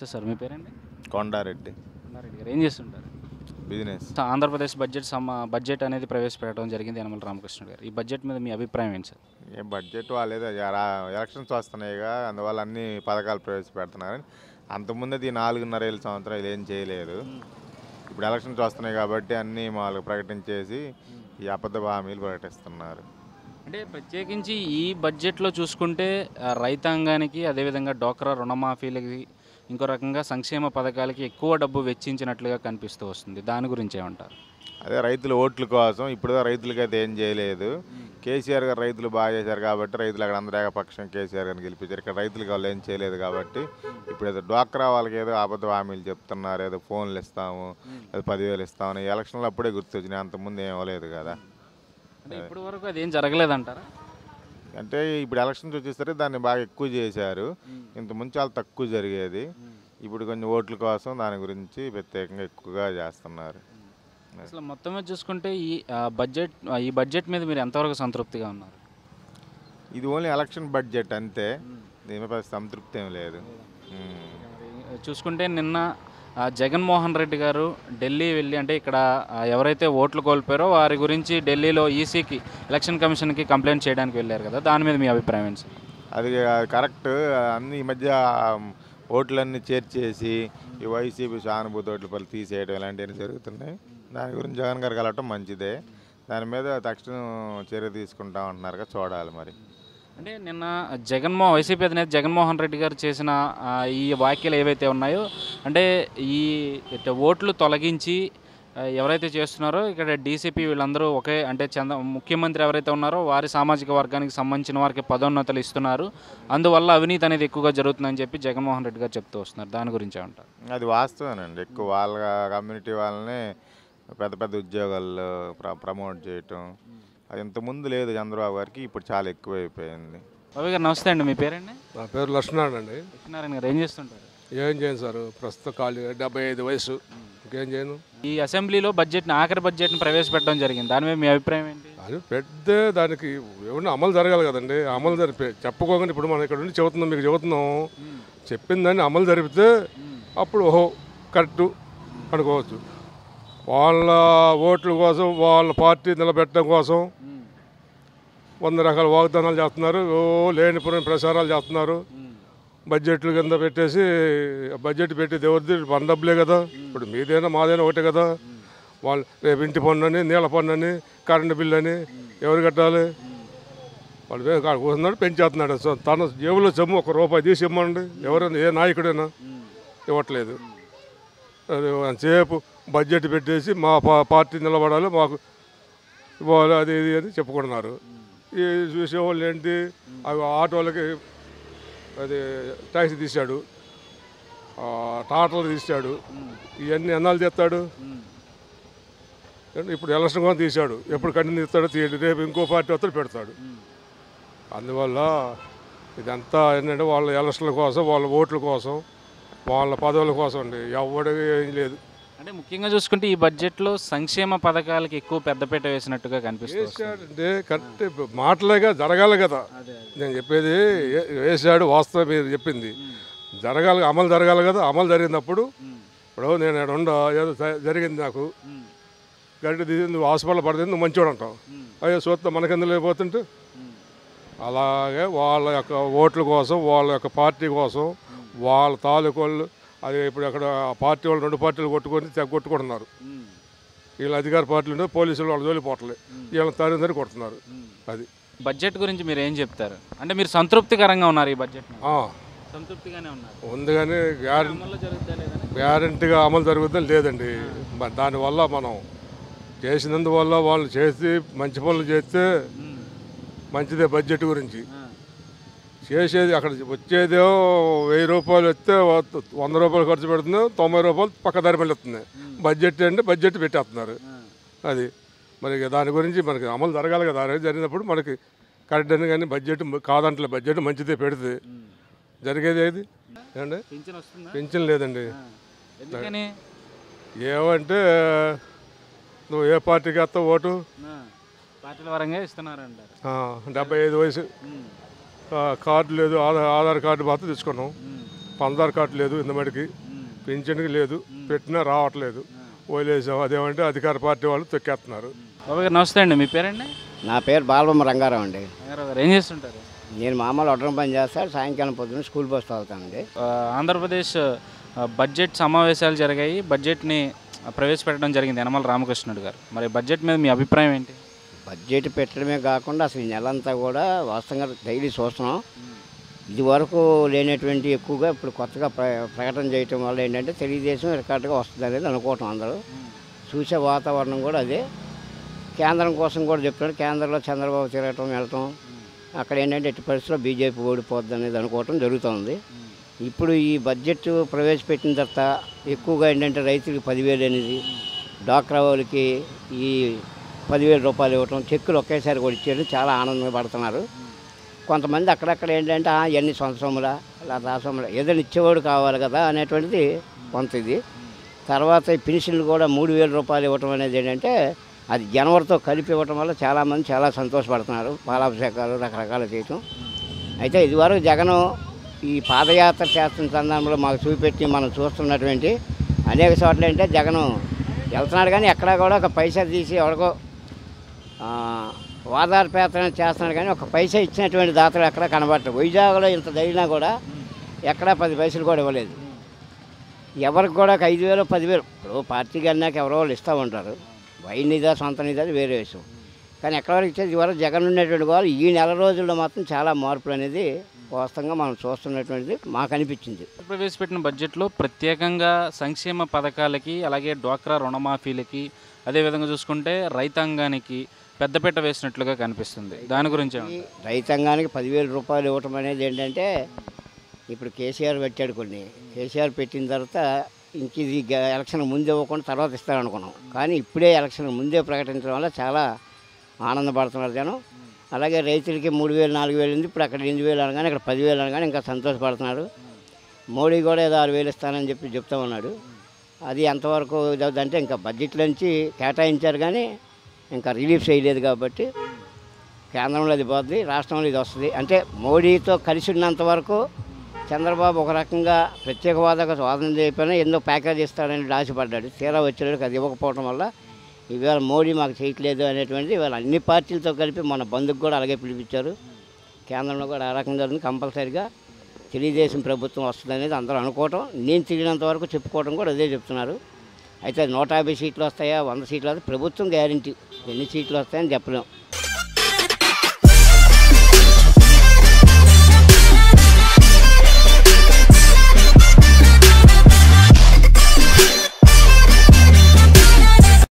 నమస్తే సార్, మీ పేరండి? కొండారెడ్డి. ఉన్నారెడ్డి గారు ఏం చేస్తుంటారు? బిజినెస్. ఆంధ్రప్రదేశ్ బడ్జెట్ అనేది ప్రవేశపెట్టడం జరిగింది యనమల రామకృష్ణ గారు. ఈ బడ్జెట్ మీద మీ అభిప్రాయం ఏంటి సార్? ఏ బడ్జెట్ వాళ్ళేదో ఎలక్షన్స్ వస్తున్నాయిగా, అందువల్ల అన్ని పథకాలు ప్రవేశపెడుతున్నారు. అంతకుముందు ఈ 4.5 సంవత్సరాలు ఏం చేయలేదు. ఇప్పుడు ఎలక్షన్స్ వస్తున్నాయి కాబట్టి అన్నీ వాళ్ళు ప్రకటించేసి ఈ అబద్ధ హామీలు ప్రకటిస్తున్నారు. అంటే ప్రత్యేకించి ఈ బడ్జెట్లో చూసుకుంటే రైతాంగానికి, అదేవిధంగా డోక్రా రుణమాఫీలకి, ఇంకో రకంగా సంక్షేమ పథకాలకి ఎక్కువ డబ్బు వెచ్చించినట్లుగా కనిపిస్తూ వస్తుంది. దాని గురించి ఏమంటారు? అదే రైతుల ఓట్ల కోసం ఇప్పుడు రైతులకైతే ఏం చేయలేదు. కేసీఆర్ గారు రైతులు బాగా చేశారు కాబట్టి రైతులు అక్కడ అందరూ ఏకపక్షం కేసీఆర్ గారిని గెలిపించారు. ఇక్కడ రైతులకి వాళ్ళు ఏం చేయలేదు కాబట్టి ఇప్పుడు ఏదో డ్వాక్రా వాళ్ళకి ఏదో అబద్ధ హామీలు చెప్తున్నారు. ఏదో ఫోన్లు ఇస్తాము, ఏదో 10,000 ఇస్తామని ఎలక్షన్లు అప్పుడే గుర్తొచ్చినాయి. అంతకుముందు ఏం అవ్వలేదు కదా. అంటే ఇప్పటి వరకు అది ఏం జరగలేదంటారా? అంటే ఇప్పుడు ఎలక్షన్స్ వచ్చేసరికి దాన్ని బాగా ఎక్కువ చేశారు. ఇంతకుముందు చాలా తక్కువ జరిగేది. ఇప్పుడు కొంచెం ఓట్ల కోసం దాని గురించి ప్రత్యేకంగా ఎక్కువగా చేస్తున్నారు. అసలు మొత్తం మీద చూసుకుంటే ఈ బడ్జెట్ మీద మీరు ఎంతవరకు సంతృప్తిగా ఉన్నారు? ఇది ఓన్లీ ఎలక్షన్ బడ్జెట్ అంతే. దీని మీద సంతృప్తి ఏం లేదు. చూసుకుంటే నిన్న జగన్మోహన్ రెడ్డి గారు ఢిల్లీ వెళ్ళి, అంటే ఇక్కడ ఎవరైతే ఓట్లు కోల్పోయారో వారి గురించి ఢిల్లీలో ఈసీకి, ఎలక్షన్ కమిషన్కి కంప్లైంట్ చేయడానికి వెళ్ళారు కదా, దాని మీద మీ అభిప్రాయం ఏంటి సార్? అది కరెక్ట్. అన్ని ఈ మధ్య ఓట్లన్నీ చేర్చేసి ఈ వైసీపీ సానుభూతి ఓట్ల పనులు తీసేయడం ఇలాంటివన్నీ జరుగుతున్నాయి. దాని గురించి జగన్ గారు కలవటం మంచిదే. దాని మీద తక్షణం చర్య తీసుకుంటా ఉంటున్నారుగా, చూడాలి మరి. అంటే నిన్న వైసీపీ అధినేత జగన్మోహన్ రెడ్డి గారు చేసిన ఈ వ్యాఖ్యలు ఏవైతే ఉన్నాయో, అంటే ఈ ఓట్లు తొలగించి ఎవరైతే చేస్తున్నారో ఇక్కడ డీసీపీ వీళ్ళందరూ ఒకే, అంటే ముఖ్యమంత్రి ఎవరైతే ఉన్నారో వారి సామాజిక వర్గానికి సంబంధించిన వారికి పదోన్నతులు ఇస్తున్నారు, అందువల్ల అవినీతి అనేది ఎక్కువగా జరుగుతుందని చెప్పి జగన్మోహన్ రెడ్డి గారు చెప్తూ వస్తున్నారు. దాని గురించి ఏమంటారు? అది వాస్తవేనండి. ఎక్కువ వాళ్ళ కమ్యూనిటీ వాళ్ళని పెద్ద పెద్ద ఉద్యోగాల్లో ప్రమోట్ చేయటం అది ఇంతకుముందు లేదు చంద్రబాబు గారికి, ఇప్పుడు చాలా ఎక్కువైపోయింది. బాబు గారు నమస్తే అండి, మీ పేరండి? నా పేరు లక్ష్మీనారాయణ అండి. లక్ష్మీనారాయణ గారు ఏం చేస్తుంటారు? ఏం చేయను సార్, ప్రస్తుతం ఖాళీ 75 వయసు, ఇంకేం చేయను. ఈ అసెంబ్లీలో ఆఖరి బడ్జెట్ని ప్రవేశపెట్టడం జరిగింది, దాని మీద మీ అభిప్రాయం ఏంటి? అది పెద్ద దానికి ఏమన్నా అమలు జరగాలి కదండి. అమలు చెప్పుకోకుండా ఇప్పుడు మనం ఇక్కడ నుండి చెబుతున్నాం, మీకు చెబుతున్నాం, చెప్పిన దాన్ని అమలు జరిపితే అప్పుడు ఓహో కరెక్టు అనుకోవచ్చు. వాళ్ళ ఓట్ల కోసం, వాళ్ళ పార్టీ నిలబెట్టడం కోసం 100 రకాల వాగ్దానాలు చేస్తున్నారు, లేనిపోయిన ప్రచారాలు చేస్తున్నారు. బడ్జెట్లు కింద పెట్టేసి, బడ్జెట్ పెట్టేది ఎవరిది? మన డబ్బులే కదా. ఇప్పుడు మీదైనా మాదైనా ఒకటే కదా. వాళ్ళు రేపు ఇంటి పన్ను అని, నీళ్ళ పన్ను అని, కరెంటు బిల్లు అని ఎవరు కట్టాలి? వాళ్ళు కూర్చున్నాడు, పెంచేస్తున్నాడు. తన జేబులో సొమ్ము ₹1 తీసి ఇవ్వమండి, ఎవరైనా ఏ నాయకుడైనా ఇవ్వట్లేదు. సేపు బడ్జెట్ పెట్టేసి మా పార్టీ నిలబడాలి, మాకు ఇవ్వాలి, అది ఇది అని చెప్పుకుంటున్నారు. ఈ చూసేవాళ్ళు ఏంటి, అవి ఆటోలకి అది ట్యాక్సీ తీశాడు, టాటలు తీశాడు, ఇవన్నీ ఎన్నాళ్ళు తెస్తాడు? ఇప్పుడు ఎలక్షన్ కూడా తీశాడు, ఎప్పుడు కంటిన్యూ తీస్తాడో తీయడు, రేపు ఇంకో పార్టీ వస్తాడు పెడతాడు. అందువల్ల ఇదంతా ఏంటంటే వాళ్ళ ఎలక్షన్ల కోసం, వాళ్ళ ఓట్ల కోసం, వాళ్ళ పదవుల కోసం అండి, ఎవరికి ఏం లేదు. అంటే ముఖ్యంగా చూసుకుంటే ఈ బడ్జెట్లో సంక్షేమ పథకాలకి ఎక్కువ పెద్దపీట వేసినట్టుగా కనిపిస్తుంది. అంటే కరెక్ట్ మాటలేగా, జరగాలి కదా. నేను చెప్పేది వేసాడు, వాస్తవం మీరు చెప్పింది జరగాలి, అమలు జరగాలి కదా. అమలు జరిగినప్పుడు ఇప్పుడు నేను ఇక్కడ ఏదో జరిగింది, నాకు గడ్డి తీసి నువ్వు హాస్పిటల్ పడితే నువ్వు మంచివాడు అంటావు, అయ్యో చూస్తా మనకెందుకు లేకపోతుంటే. అలాగే వాళ్ళ యొక్క ఓట్ల కోసం, వాళ్ళ యొక్క పార్టీ కోసం, వాళ్ళ తాలూకోళ్ళు అది ఇప్పుడు అక్కడ పార్టీ వాళ్ళు 2 పార్టీలు కొట్టుకుంటున్నారు. వీళ్ళు అధికార పార్టీలు పోలీసులు వాళ్ళు జోలిపోవట్లేదు, వీళ్ళని తరి కొడుతున్నారు. అది బడ్జెట్ గురించి మీరు ఏం చెప్తారు? అంటే మీరు సంతృప్తికరంగా ఉన్నారు ఈ బడ్జెట్? సంతృప్తిగానే ఉన్నారు. ఉంది కానీ గ్యారంటీగా అమలు జరుగుతుందని లేదండి. దానివల్ల మనం చేసినందువల్ల వాళ్ళు చేసి మంచి పనులు చేస్తే మంచిదే. బడ్జెట్ గురించి చేసేది అక్కడ వచ్చేదేమో ₹1000 వస్తే ₹100 ఖర్చు పెడుతుంది, ₹90 పక్కదారి మళ్ళీ వస్తుంది. బడ్జెట్ అంటే బడ్జెట్ పెట్టేస్తున్నారు. అది మరి దాని గురించి మనకి అమలు జరగాలి కదా. జరిగినప్పుడు మనకి కరెక్ట్ అని, కానీ బడ్జెట్ కాదంటలే, బడ్జెట్ మంచిదే పెడితే జరిగేది ఏది ఏమండి? పింఛన్ లేదండి. ఏమంటే నువ్వు ఏ పార్టీకి వేస్తావు ఓటు? పార్టీల పరంగా ఇస్తున్నారంట. 75 వయసు, కార్డు లేదు, ఆధార్ కార్డు మాత్రం తెచ్చుకున్నాం. పందార్ కార్డు లేదు ఇంతమటికి, పింఛన్కి లేదు, పెట్టినా రావట్లేదు. వదిలేసాం. అదేమంటే అధికార పార్టీ వాళ్ళు తొక్కేస్తున్నారు. బాబు గారు నమస్తే అండి, మీ పేరండి? నా పేరు బాలబొమ్మ రంగారావు అండి. రంగారావు గారు ఏం చేస్తుంటారు? నేను మామూలు ఒడ్రం పని చేస్తాను, సాయంకాలం పొద్దున్న స్కూల్ బస్ తోలుతానండి. ఆంధ్రప్రదేశ్ బడ్జెట్ సమావేశాలు జరిగాయి, బడ్జెట్ని ప్రవేశపెట్టడం జరిగింది యనమల రామకృష్ణుడు గారు. మరి బడ్జెట్ మీద మీ అభిప్రాయం ఏంటి? బడ్జెట్ పెట్టడమే కాకుండా అసలు ఈ నెలంతా కూడా వాస్తవంగా డైలీ చూస్తున్నాం. ఇది వరకు లేనటువంటి ఎక్కువగా ఇప్పుడు కొత్తగా ప్రకటన చేయటం వల్ల ఏంటంటే తెలుగుదేశం రికార్డుగా వస్తుంది అనేది అనుకోవటం అందరూ. చూసే వాతావరణం కూడా అదే. కేంద్రం కోసం కూడా చెప్తున్నాడు. కేంద్రంలో చంద్రబాబు తిరగటం వెళ్ళటం, అక్కడ ఏంటంటే ఎట్టి పరిస్థితుల్లో బీజేపీ ఓడిపోద్ది అనేది అనుకోవటం జరుగుతుంది. ఇప్పుడు ఈ బడ్జెట్ ప్రవేశపెట్టిన తర్వాత ఎక్కువగా ఏంటంటే రైతులకు 10,000 అనేది, డ్వాక్రా వాళ్ళకి ఈ 10,000 రూపాయలు ఇవ్వటం, చెక్కులు ఒకేసారి కూడా ఇచ్చేయడం చాలా ఆనందంగా పడుతున్నారు. కొంతమంది అక్కడక్కడ ఏంటంటే ఇవన్నీ సొంత సొమ్ములా లేదా ఆ సొమ్ములా ఏదైనా ఇచ్చేవాడు కావాలి కదా అనేటువంటిది కొంత ఇది. తర్వాత ఈ పెన్షన్లు కూడా 3,000 రూపాయలు ఇవ్వటం అనేది ఏంటంటే అది జనవరితో కలిపి ఇవ్వటం వల్ల చాలామంది చాలా సంతోషపడుతున్నారు. పాలాభిషేకాలు రకరకాలు చేయటం. అయితే ఇదివరకు జగను ఈ పాదయాత్ర చేస్తున్న సందర్భంలో మాకు చూపెట్టి మనం చూస్తున్నటువంటి అనేక చోట్ల అంటే జగను వెళ్తున్నాడు, కానీ ఎక్కడా కూడా ఒక పైసా తీసి ఎవరికో వాదార్పేత్ర చేస్తున్నాడు, కానీ ఒక పైసా ఇచ్చినటువంటి దాతలు ఎక్కడా కనబడతారు. వైజాగ్లో ఇంత జరిగినా కూడా ఎక్కడా 10 పైసలు కూడా ఇవ్వలేదు. ఎవరికి కూడా 5,000 10,000 ఇప్పుడు పార్టీకి అన్నాక ఎవరో వాళ్ళు ఇస్తూ ఉంటారు. వైనిదా సొంత నిధి అది వేరే విషయం. కానీ ఎక్కడ వరకు ఇచ్చేది ఇవరకు జగన్ ఉండేటువంటి వాళ్ళు ఈ నెల రోజుల్లో మాత్రం చాలా మార్పులు అనేది వాస్తవంగా మనం చూస్తున్నటువంటిది మాకు అనిపించింది. ప్రవేశపెట్టిన బడ్జెట్లో ప్రత్యేకంగా సంక్షేమ పథకాలకి, అలాగే డ్వాక్రా రుణమాఫీలకి, అదేవిధంగా చూసుకుంటే రైతాంగానికి పెద్దపీట వేసినట్లుగా కనిపిస్తుంది. దాని గురించి రైతాంగానికి 10,000 రూపాయలు ఇవ్వటం అనేది ఏంటంటే ఇప్పుడు కేసీఆర్ పెట్టాడు కొన్ని. కేసీఆర్ పెట్టిన తర్వాత ఇంక ఇది ఎలక్షన్ ముందే ఇవ్వకుండా తర్వాత ఇస్తారనుకున్నాం, కానీ ఇప్పుడే ఎలక్షన్ ముందే ప్రకటించడం వల్ల చాలా ఆనందపడుతున్నారు జనం. అలాగే రైతులకి 3,000 4,000 ఉంది, ఇప్పుడు అక్కడ 8,000 అనగానే ఇక్కడ 10,000 అనగానే ఇంకా సంతోషపడుతున్నారు. మోడీ కూడా ఏదో 6,000 ఇస్తానని చెప్తా ఉన్నాడు. అది ఎంతవరకు ఇదవుతుందంటే ఇంకా బడ్జెట్లో నుంచి కేటాయించారు, కానీ ఇంకా రిలీఫ్ చేయలేదు. కాబట్టి కేంద్రంలో అది పోద్ది, రాష్ట్రంలో ఇది వస్తుంది. అంటే మోడీతో కలిసి ఉన్నంత వరకు చంద్రబాబు ఒక రకంగా ప్రత్యేక హోదాకు వాదన చేయకపోయినా ఎన్నో ప్యాకేజ్ ఇస్తాడని ఆశపడ్డాడు. తీరా వచ్చేటికి అది ఇవ్వకపోవడం వల్ల ఇవాళ మోడీ మాకు చేయట్లేదు అనేటువంటిది ఇవాళ అన్ని పార్టీలతో కలిపి మన బంధుకు కూడా అలాగే పిలిపించారు. కేంద్రంలో కూడా ఆ రకంగా జరుగుతుంది. కంపల్సరీగా తెలుగుదేశం ప్రభుత్వం వస్తుంది అనేది అందరూ అనుకోవటం, నేను తిరిగినంత వరకు చెప్పుకోవడం కూడా అదే చెప్తున్నారు. అయితే 150 సీట్లు వస్తాయా 100 సీట్లు వస్తాయి ప్రభుత్వం గ్యారంటీ, ఎన్ని సీట్లు వస్తాయని చెప్పలేం.